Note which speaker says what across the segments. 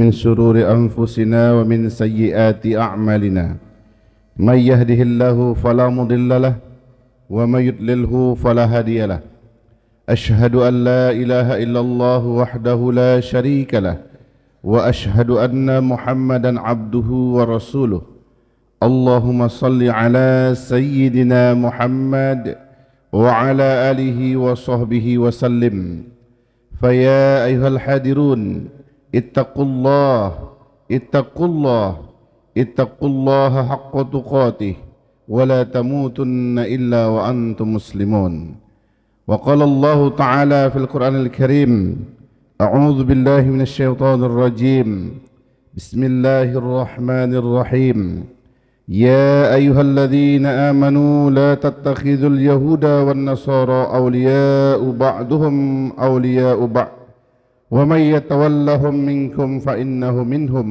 Speaker 1: من شرور أنفسنا ومن سيئات أعمالنا من يهده الله فلا مضل له ومن يضلله فلا هادي له أشهد أن لا إله إلا الله وحده لا شريك له وأشهد أن محمدا عبده ورسوله اللهم صل على سيدنا محمد وعلى آله وصحبه وسلم فيا أيها الحاضرون اتقوا الله حق تقاته ولا تموتن إلا وأنتم مسلمون وقال الله تعالى في القرآن الكريم أعوذ بالله من الشيطان الرجيم بسم الله الرحمن الرحيم يا أيها الذين آمنوا لا تتخذوا اليهود والنصارى أولياء بعضهم أولياء بعض ومن يتولهم منكم فإنه منهم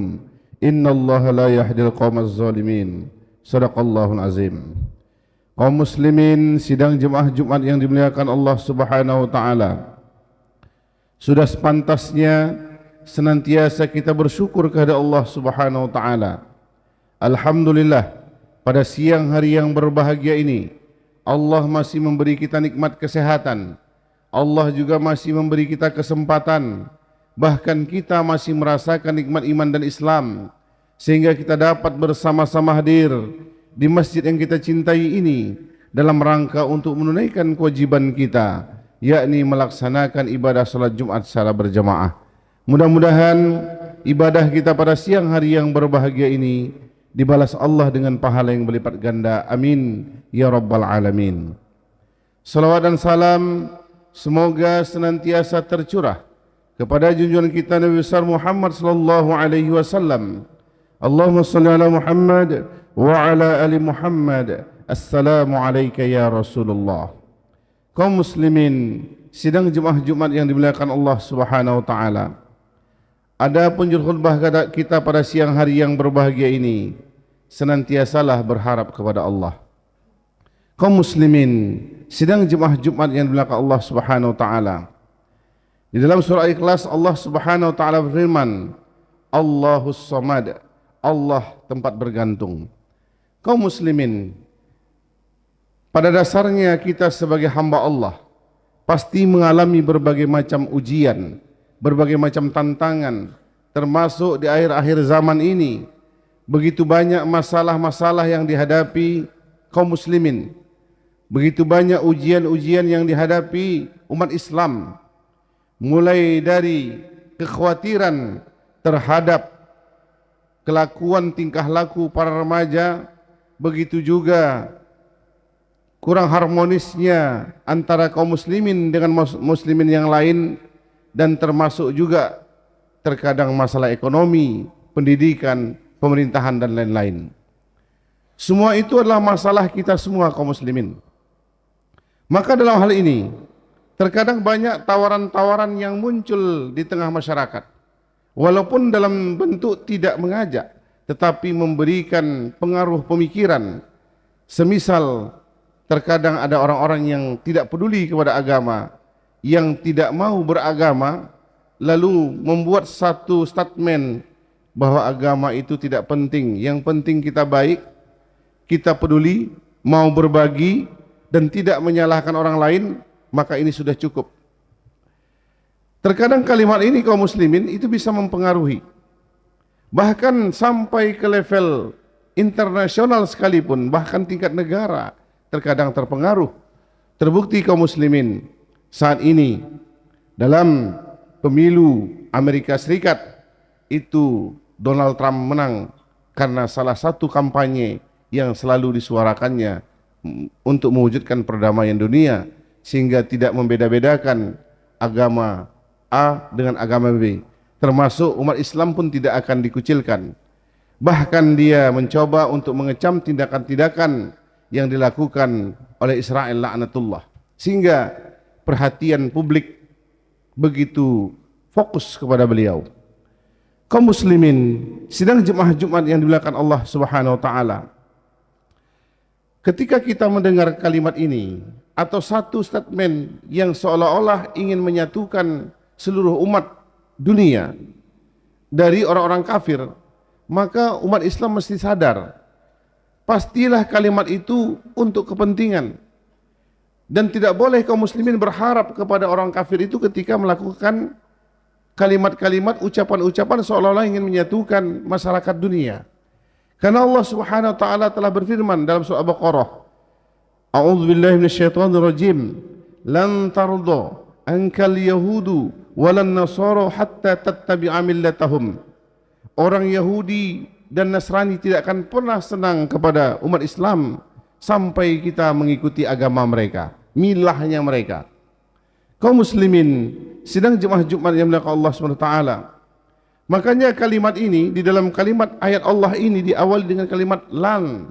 Speaker 1: إن الله لا يهدي القوم الظالمين صدق الله العظيم. Kaum muslimin sidang jemaah Jumat yang dimuliakan Allah Subhanahu wa taala, sudah sepantasnya senantiasa kita bersyukur kepada Allah Subhanahu wa taala. Alhamdulillah, pada siang hari yang berbahagia ini Allah masih memberi kita nikmat kesehatan. Allah juga masih memberi kita kesempatan, bahkan kita masih merasakan nikmat iman dan Islam, sehingga kita dapat bersama-sama hadir di masjid yang kita cintai ini dalam rangka untuk menunaikan kewajiban kita, yakni melaksanakan ibadah salat Jumat secara berjamaah. Mudah-mudahan ibadah kita pada siang hari yang berbahagia ini dibalas Allah dengan pahala yang berlipat ganda. Amin ya rabbal alamin. Salawat dan salam semoga senantiasa tercurah kepada junjungan kita Nabi besar Muhammad sallallahu alaihi wasallam. Allahumma salli ala Muhammad wa ala ali Muhammad. Assalamu alayka ya Rasulullah. Kaum muslimin sidang jemaah Jumat yang dimuliakan Allah Subhanahu wa taala, ada penjuru khutbah kita pada siang hari yang berbahagia ini, senantiasalah berharap kepada Allah. Kaum muslimin sidang jemaah Jumat yang dimuliakan Allah Subhanahu wa taala, di dalam surah Ikhlas Allah Subhanahu wa taala berfirman, Allahus Samad, Allah tempat bergantung. Kaum muslimin, pada dasarnya kita sebagai hamba Allah pasti mengalami berbagai macam ujian, berbagai macam tantangan, termasuk di akhir-akhir zaman ini. Begitu banyak masalah-masalah yang dihadapi kaum muslimin, begitu banyak ujian-ujian yang dihadapi umat Islam, mulai dari kekhawatiran terhadap kelakuan tingkah laku para remaja, begitu juga kurang harmonisnya antara kaum muslimin dengan muslimin yang lain, dan termasuk juga terkadang masalah ekonomi, pendidikan, pemerintahan dan lain-lain. Semua itu adalah masalah kita semua kaum muslimin. Maka dalam hal ini terkadang banyak tawaran-tawaran yang muncul di tengah masyarakat, walaupun dalam bentuk tidak mengajak, tetapi memberikan pengaruh pemikiran. Semisal terkadang ada orang-orang yang tidak peduli kepada agama, yang tidak mau beragama, lalu membuat satu statement bahwa agama itu tidak penting, yang penting kita baik, kita peduli, mau berbagi dan tidak menyalahkan orang lain, maka ini sudah cukup. Terkadang kalimat ini kaum muslimin itu bisa mempengaruhi, bahkan sampai ke level internasional sekalipun, bahkan tingkat negara terkadang terpengaruh. Terbukti kaum muslimin saat ini dalam pemilu Amerika Serikat itu Donald Trump menang karena salah satu kampanye yang selalu disuarakannya untuk mewujudkan perdamaian dunia, sehingga tidak membeda-bedakan agama A dengan agama B, termasuk umat Islam pun tidak akan dikucilkan. Bahkan dia mencoba untuk mengecam tindakan-tindakan yang dilakukan oleh Israel laknatullah, sehingga perhatian publik begitu fokus kepada beliau. Kaum muslimin sidang jemaah Jumat yang dimuliakan Allah Subhanahu wa taala, ketika kita mendengar kalimat ini atau satu statement yang seolah-olah ingin menyatukan seluruh umat dunia, dari orang-orang kafir, maka umat Islam mesti sadar, pastilah kalimat itu untuk kepentingan. Dan tidak boleh kaum muslimin berharap kepada orang kafir itu ketika melakukan kalimat-kalimat, ucapan-ucapan seolah-olah ingin menyatukan masyarakat dunia. Karena Allah Subhanahu wa taala telah berfirman dalam surah Al-Baqarah, A'udzubillahi minasyaitonirrajim. Lan tarda ankal yahudu walan nasara hatta tattabi'a millatahum. Orang Yahudi dan Nasrani tidak akan pernah senang kepada umat Islam sampai kita mengikuti agama mereka, milahnya mereka. Kaum muslimin sidang jemaah Jumat yang dimuliakan Allah SWT, makanya kalimat ini di dalam kalimat ayat Allah ini diawali dengan kalimat lan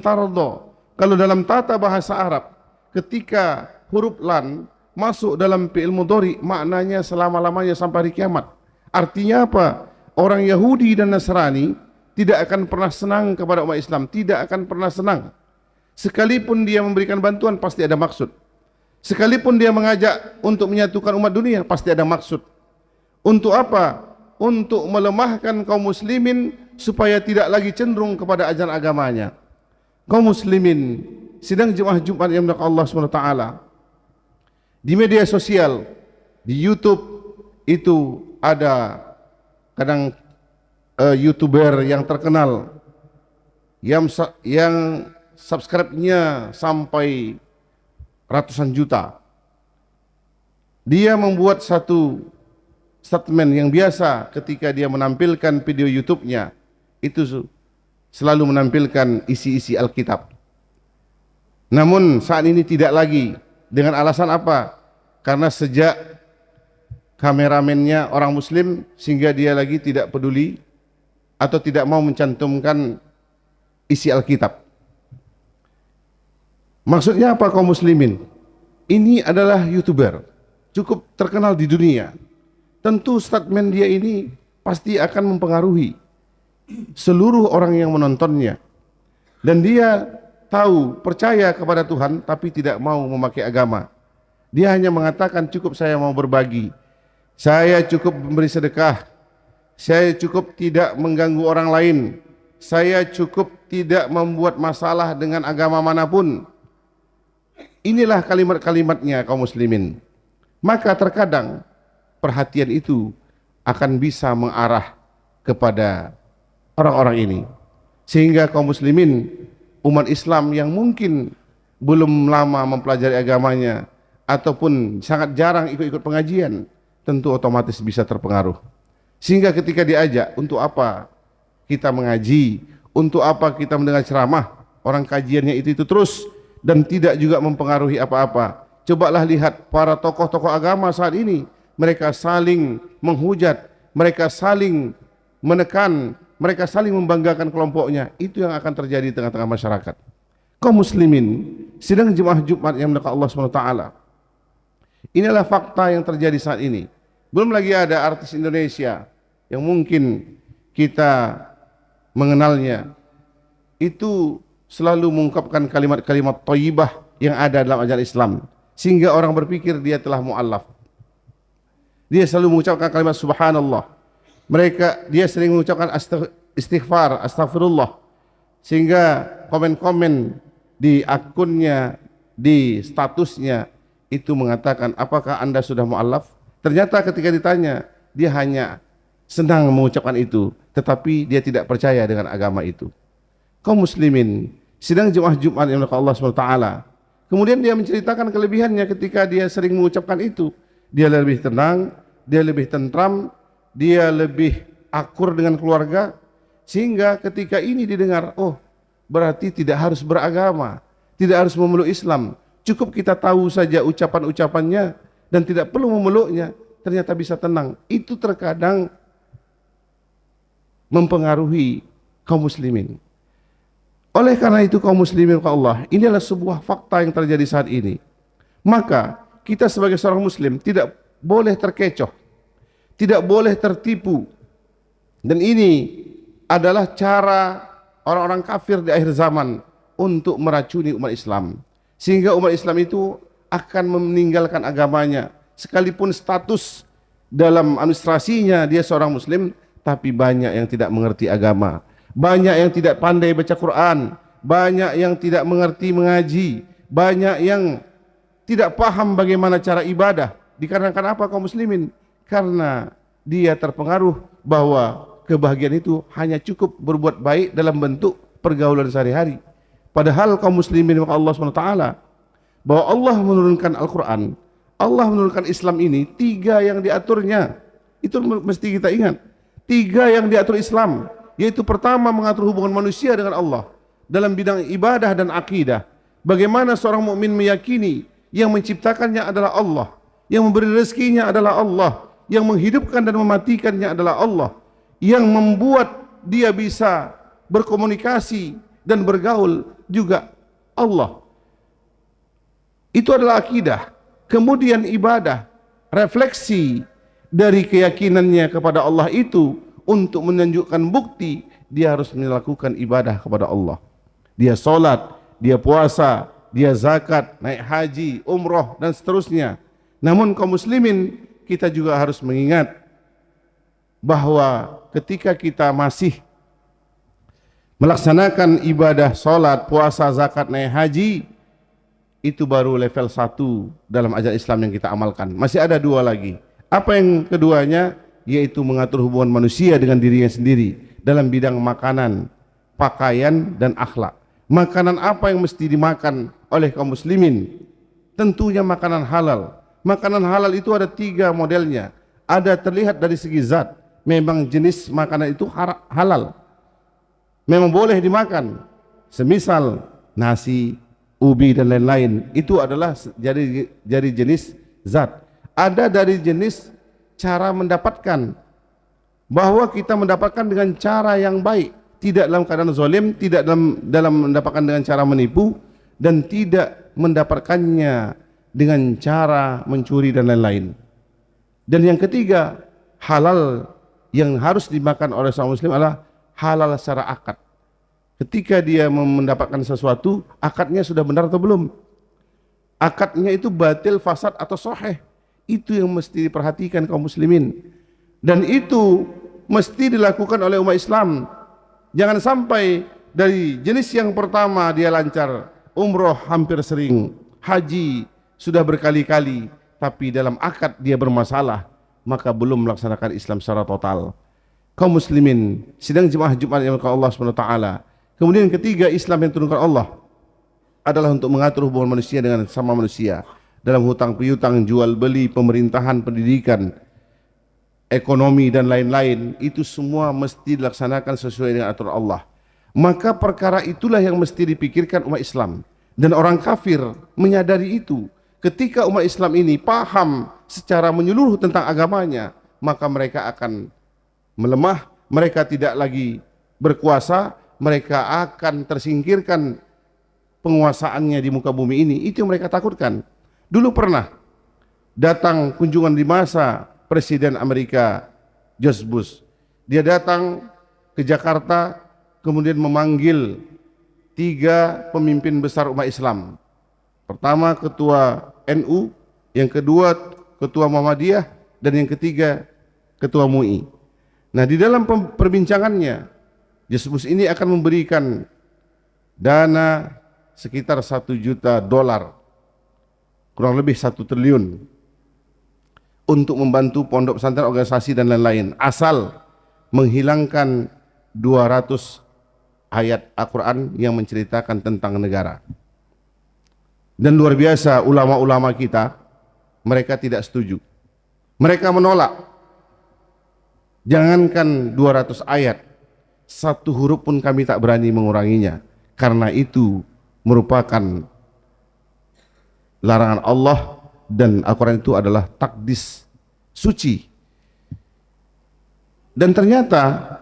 Speaker 1: tarda. Kalau dalam tata bahasa Arab, ketika huruf lan masuk dalam fi'il mudhari, maknanya selama-lamanya sampai hari kiamat. Artinya apa? Orang Yahudi dan Nasrani tidak akan pernah senang kepada umat Islam, tidak akan pernah senang. Sekalipun dia memberikan bantuan, pasti ada maksud. Sekalipun dia mengajak untuk menyatukan umat dunia, pasti ada maksud. Untuk apa? Untuk melemahkan kaum muslimin supaya tidak lagi cenderung kepada ajaran agamanya. Kaum muslimin sidang jemaah Jumat yang dimuliakan Allah SWT, di media sosial, di YouTube itu ada kadang YouTuber yang terkenal yang subscribe-nya sampai ratusan juta. Dia membuat satu statement yang biasa ketika dia menampilkan video YouTube-nya, itu selalu menampilkan isi-isi Alkitab. Namun saat ini tidak lagi. Dengan alasan apa? Karena sejak kameramennya orang muslim, sehingga dia lagi tidak peduli atau tidak mau mencantumkan isi Alkitab. Maksudnya apa kaum muslimin? Ini adalah YouTuber, cukup terkenal di dunia. Tentu statement dia ini pasti akan mempengaruhi seluruh orang yang menontonnya. Dan dia tahu, percaya kepada Tuhan, tapi tidak mau memakai agama. Dia hanya mengatakan, cukup saya mau berbagi, saya cukup memberi sedekah, saya cukup tidak mengganggu orang lain, saya cukup tidak membuat masalah dengan agama manapun. Inilah kalimat-kalimatnya kaum muslimin. Maka terkadang perhatian itu akan bisa mengarah kepada orang-orang ini, sehingga kaum muslimin, umat Islam yang mungkin belum lama mempelajari agamanya ataupun sangat jarang ikut-ikut pengajian, tentu otomatis bisa terpengaruh. Sehingga ketika diajak, untuk apa kita mengaji, untuk apa kita mendengar ceramah, orang kajiannya itu terus dan tidak juga mempengaruhi apa-apa. Cobalah lihat para tokoh-tokoh agama saat ini, mereka saling menghujat, mereka saling menekan, mereka saling membanggakan kelompoknya. Itu yang akan terjadi di tengah-tengah masyarakat. Kaum muslimin sidang jemaah Jumat yang dimuliakan Allah SWT, inilah fakta yang terjadi saat ini. Belum lagi ada artis Indonesia yang mungkin kita mengenalnya, itu selalu mengungkapkan kalimat-kalimat thayyibah yang ada dalam ajaran Islam, sehingga orang berpikir dia telah mu'allaf. Dia selalu mengucapkan kalimat subhanallah. Dia sering mengucapkan istighfar, astagfirullah, sehingga komen-komen di akunnya, di statusnya itu mengatakan, apakah Anda sudah mu'allaf? Ternyata ketika ditanya, dia hanya senang mengucapkan itu, tetapi dia tidak percaya dengan agama itu. Kaum muslimin sidang jemaah Jumat yang dimuliakan Allah SWT, kemudian dia menceritakan kelebihannya ketika dia sering mengucapkan itu. Dia lebih tenang, dia lebih tentram, dia lebih akur dengan keluarga, sehingga ketika ini didengar, oh berarti tidak harus beragama, tidak harus memeluk Islam, cukup kita tahu saja ucapan-ucapannya dan tidak perlu memeluknya, ternyata bisa tenang. Itu terkadang mempengaruhi kaum muslimin. Oleh karena itu kaum muslimin Allah, ini adalah sebuah fakta yang terjadi saat ini. Maka kita sebagai seorang muslim tidak boleh terkecoh, tidak boleh tertipu. Dan ini adalah cara orang-orang kafir di akhir zaman untuk meracuni umat Islam, sehingga umat Islam itu akan meninggalkan agamanya, sekalipun status dalam administrasinya dia seorang muslim, tapi banyak yang tidak mengerti agama, banyak yang tidak pandai baca Quran, banyak yang tidak mengerti mengaji, banyak yang tidak paham bagaimana cara ibadah. Dikarenakan apa kaum muslimin? Karena dia terpengaruh bahwa kebahagiaan itu hanya cukup berbuat baik dalam bentuk pergaulan sehari-hari. Padahal kaum muslimin maka Allah SWT bahwa Allah menurunkan Al-Quran, Allah menurunkan Islam ini 3 yang diaturnya. Itu mesti kita ingat. 3 yang diatur Islam, yaitu pertama mengatur hubungan manusia dengan Allah dalam bidang ibadah dan akidah. Bagaimana seorang mukmin meyakini yang menciptakannya adalah Allah, yang memberi rezekinya adalah Allah, yang menghidupkan dan mematikannya adalah Allah, yang membuat dia bisa berkomunikasi dan bergaul juga Allah. Itu adalah akidah. Kemudian ibadah, refleksi dari keyakinannya kepada Allah itu untuk menunjukkan bukti dia harus melakukan ibadah kepada Allah. Dia sholat, dia puasa, dia zakat, naik haji, umroh dan seterusnya. Namun kaum muslimin, kita juga harus mengingat bahwa ketika kita masih melaksanakan ibadah sholat, puasa, zakat, naik haji, itu baru level 1 dalam ajaran Islam yang kita amalkan. Masih ada 2 lagi. Apa yang keduanya? Yaitu mengatur hubungan manusia dengan dirinya sendiri dalam bidang makanan, pakaian, dan akhlak. Makanan apa yang mesti dimakan oleh kaum muslimin? Tentunya makanan halal. Makanan halal itu ada 3 modelnya. Ada terlihat dari segi zat, memang jenis makanan itu halal, memang boleh dimakan. Semisal nasi, ubi dan lain-lain, itu adalah dari jenis zat. Ada dari jenis cara mendapatkan, bahwa kita mendapatkan dengan cara yang baik, tidak dalam keadaan zalim, tidak dalam mendapatkan dengan cara menipu, dan tidak mendapatkannya dengan cara mencuri dan lain-lain. Dan yang ketiga, halal yang harus dimakan oleh seorang muslim adalah halal secara akad. Ketika dia mendapatkan sesuatu, akadnya sudah benar atau belum? Akadnya itu batil, fasad atau sahih? Itu yang mesti diperhatikan kaum muslimin. Dan itu mesti dilakukan oleh umat Islam. Jangan sampai dari jenis yang pertama dia lancar, umroh hampir sering, haji sudah berkali-kali, tapi dalam akad dia bermasalah, maka belum melaksanakan Islam secara total. Kaum muslimin, sidang jemaah Jumat yang Allah SWT. Kemudian ketiga, Islam yang turunkan Allah adalah untuk mengatur hubungan manusia dengan sama manusia dalam hutang piutang, jual beli, pemerintahan, pendidikan, ekonomi dan lain-lain. Itu semua mesti dilaksanakan sesuai dengan aturan Allah. Maka perkara itulah yang mesti dipikirkan umat Islam, dan orang kafir menyadari itu. Ketika umat Islam ini paham secara menyeluruh tentang agamanya, maka mereka akan melemah, mereka tidak lagi berkuasa, mereka akan tersingkirkan penguasaannya di muka bumi ini. Itu yang mereka takutkan. Dulu pernah datang kunjungan di masa Presiden Amerika George Bush. Dia datang ke Jakarta, kemudian memanggil 3 pemimpin besar umat Islam. Pertama ketua NU, yang kedua ketua Muhammadiyah, dan yang ketiga ketua MUI. Nah, di dalam perbincangannya, George Bush ini akan memberikan dana sekitar $1 juta, kurang lebih 1 triliun untuk membantu pondok pesantren, organisasi dan lain-lain, asal menghilangkan 200 ayat Al-Quran yang menceritakan tentang negara. Dan luar biasa, ulama-ulama kita, mereka tidak setuju. Mereka menolak. Jangankan 200 ayat, 1 huruf pun kami tak berani menguranginya, karena itu merupakan larangan Allah, dan Al-Quran itu adalah takdis, suci. Dan ternyata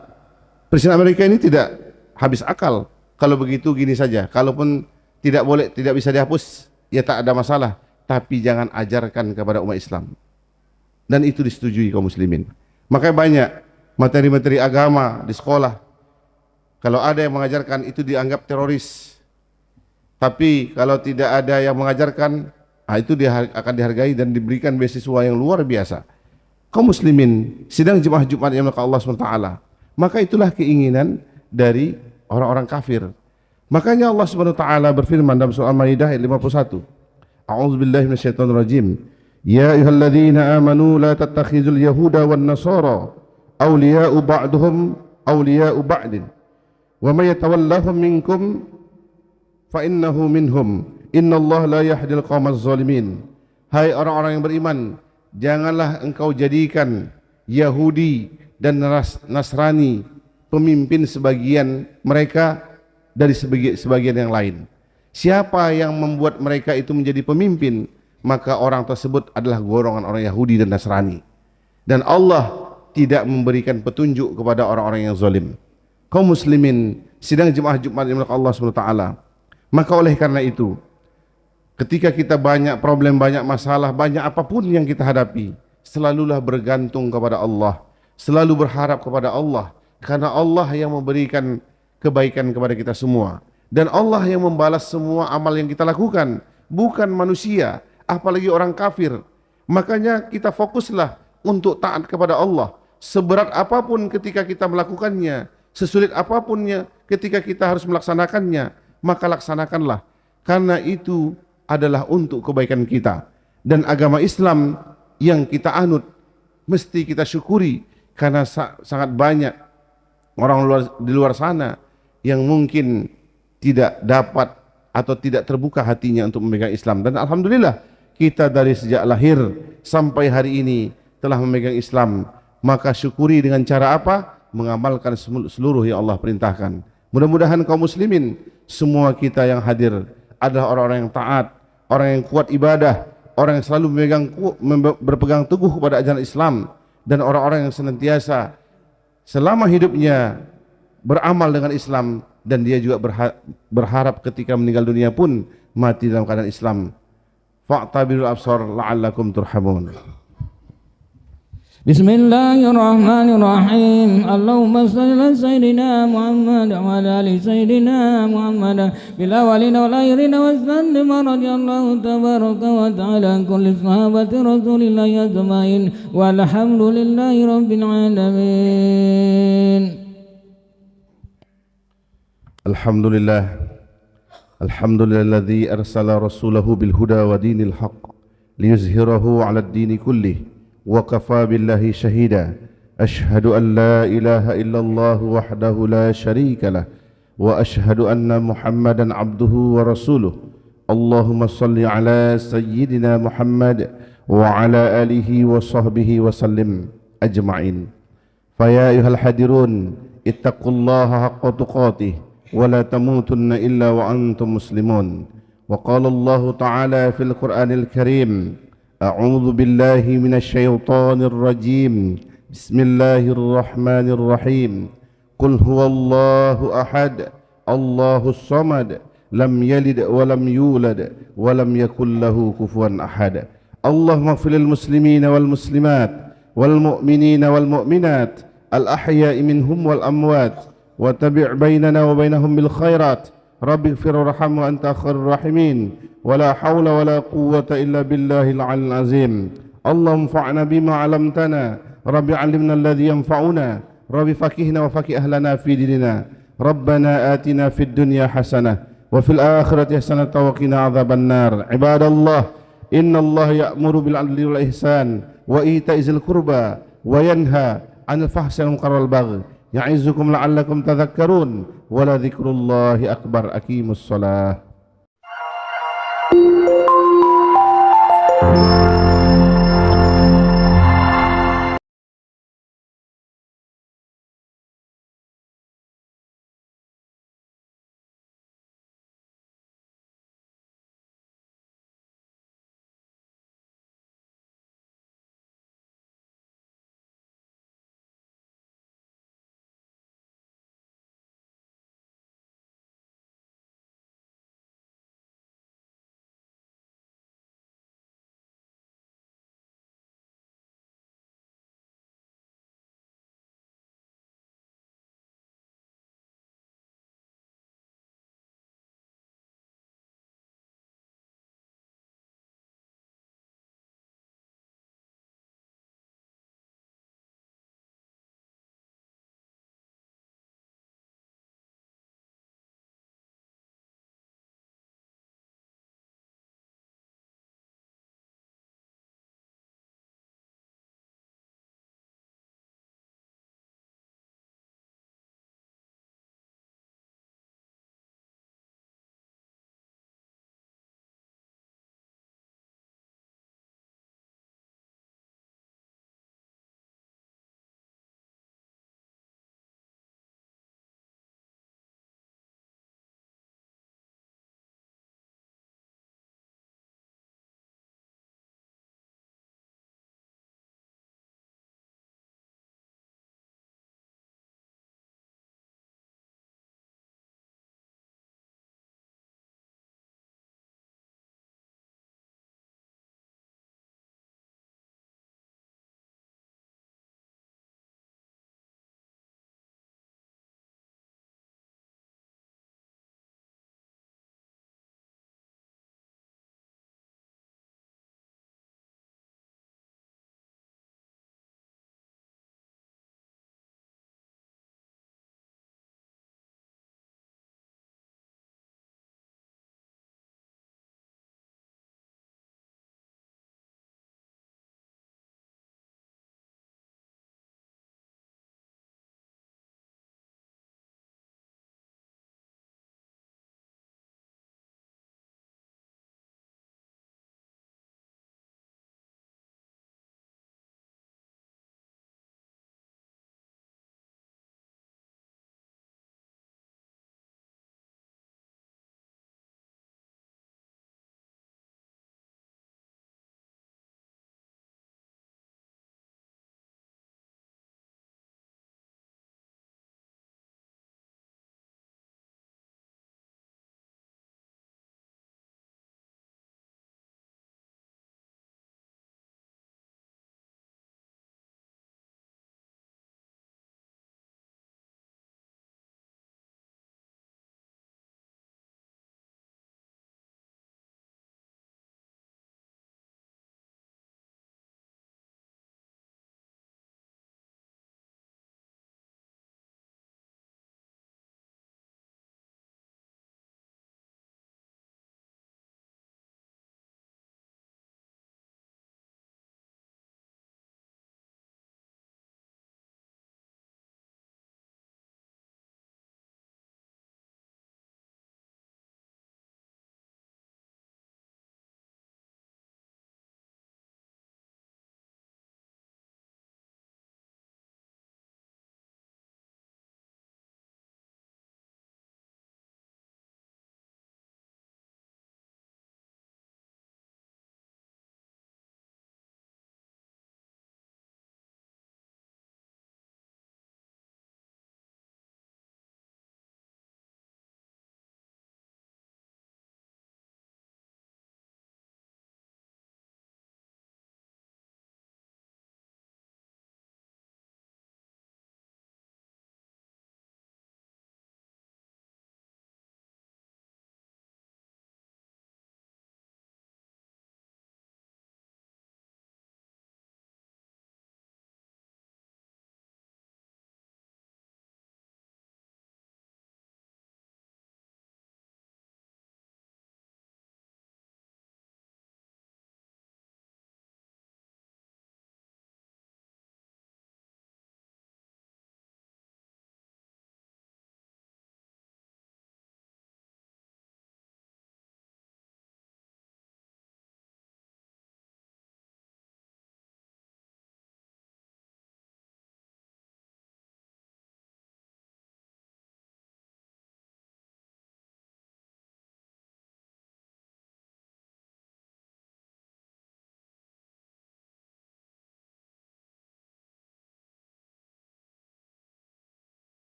Speaker 1: Presiden Amerika ini tidak habis akal. Kalau begitu gini saja, kalaupun tidak boleh, tidak bisa dihapus, ya tak ada masalah, tapi jangan ajarkan kepada umat Islam. Dan itu disetujui kaum muslimin. Makanya banyak materi-materi agama di sekolah, kalau ada yang mengajarkan itu dianggap teroris. Tapi kalau tidak ada yang mengajarkan, itu dia akan dihargai dan diberikan beasiswa yang luar biasa. kaum muslimin sidang jemaah Jumat yang dimuliakan Allah SWT, maka itulah keinginan dari orang-orang kafir. Makanya Allah Subhanahu wa taala berfirman dalam surah Al-Maidah ayat 51. A'udzubillahi minasyaitonirrajim. Ya ayyuhalladzina amanu la tattakhizul yahuda wan nasara awliya'u ba'duhum awliya'u ba'din wa may yatawallahum minkum fa innahu minhum innallaha la yahdil qaumadz zalimin. Hai orang-orang yang beriman, janganlah engkau jadikan Yahudi dan Nasrani pemimpin sebagian mereka dari sebagian yang lain. Siapa yang membuat mereka itu menjadi pemimpin, maka orang tersebut adalah golongan orang Yahudi dan Nasrani. Dan Allah tidak memberikan petunjuk kepada orang-orang yang zalim. Kaum muslimin sidang jemaah Jumat yang dimuliakan Allah SWT, maka oleh karena itu, ketika kita banyak problem, banyak masalah, banyak apapun yang kita hadapi, selalulah bergantung kepada Allah, selalu berharap kepada Allah, karena Allah yang memberikan kebaikan kepada kita semua, dan Allah yang membalas semua amal yang kita lakukan, bukan manusia, apalagi orang kafir. Makanya kita fokuslah untuk taat kepada Allah, seberat apapun ketika kita melakukannya, sesulit apapunnya ketika kita harus melaksanakannya, maka laksanakanlah, karena itu adalah untuk kebaikan kita. Dan agama Islam yang kita anut mesti kita syukuri, karena sangat banyak orang di luar sana yang mungkin tidak dapat atau tidak terbuka hatinya untuk memegang Islam. Dan alhamdulillah kita dari sejak lahir sampai hari ini telah memegang Islam. Maka syukuri dengan cara apa? Mengamalkan seluruh yang Allah perintahkan. Mudah-mudahan kaum muslimin semua kita yang hadir adalah orang-orang yang taat, orang yang kuat ibadah, orang yang selalu berpegang teguh kepada ajaran Islam, dan orang-orang yang senantiasa selama hidupnya beramal dengan Islam, dan dia juga berharap ketika meninggal dunia pun mati dalam keadaan Islam. Fa'tabirul absar la'allakum turhamun.
Speaker 2: Bismillahirrahmanirrahim. Allahumma salli ala sayyidina Muhammad wa ala ali sayyidina Muhammad bil awwalina wal akhirin wa sallim radhiyallahu tabaraka wa ta'ala an kulli sahabati rasulillahi ajmain walhamdulillahi rabbil alamin.
Speaker 1: Alhamdulillah, alhamdulilladzi arsala rasulahu bil huda wa dinil haqq liyuzhirahu 'ala ad-dini kullih wa kafa billahi shahida. Ashhadu an la ilaha illallah wahdahu la sharika lah wa ashhadu anna Muhammadan abduhu wa rasuluh. Allahumma salli ala sayyidina Muhammad wa ala alihi wa sahbihi wa sallim ajma'in. Fa ya ayyuhal hadirun ittaqullaha haqqa tuqatih ولا تموتن إلا وأنتم مسلمون. وقال الله تعالى في القرآن الكريم أعوذ بالله من الشيطان الرجيم بسم الله الرحمن الرحيم قل هو الله أحد الله الصمد لم يلد ولم يولد ولم يكن له كفوا أحد. اللهم اغفر للمسلمين والمسلمات والمؤمنين والمؤمنات الأحياء منهم والأموات وتبع بيننا وبينهم بالخيرات. رب اغفر وارحم وأنت خير الراحمين. ولا حول ولا قوة إلا بالله العلي العظيم. اللهم انفعنا بما علمتنا. رب علمنا الذي ينفعنا. رب فقهنا وفقه أهلنا في ديننا. ربنا آتنا في الدنيا حسنة وفي الآخرة حسنة وقنا عذاب النار. عباد الله إن الله يأمر بالعدل والإحسان وإيتاء ذي القربى وينهى عن الفحشاء والمنكر والبغي يعظكم لعلكم تذكرون ولذكر الله أكبر. أقيموا الصلاة.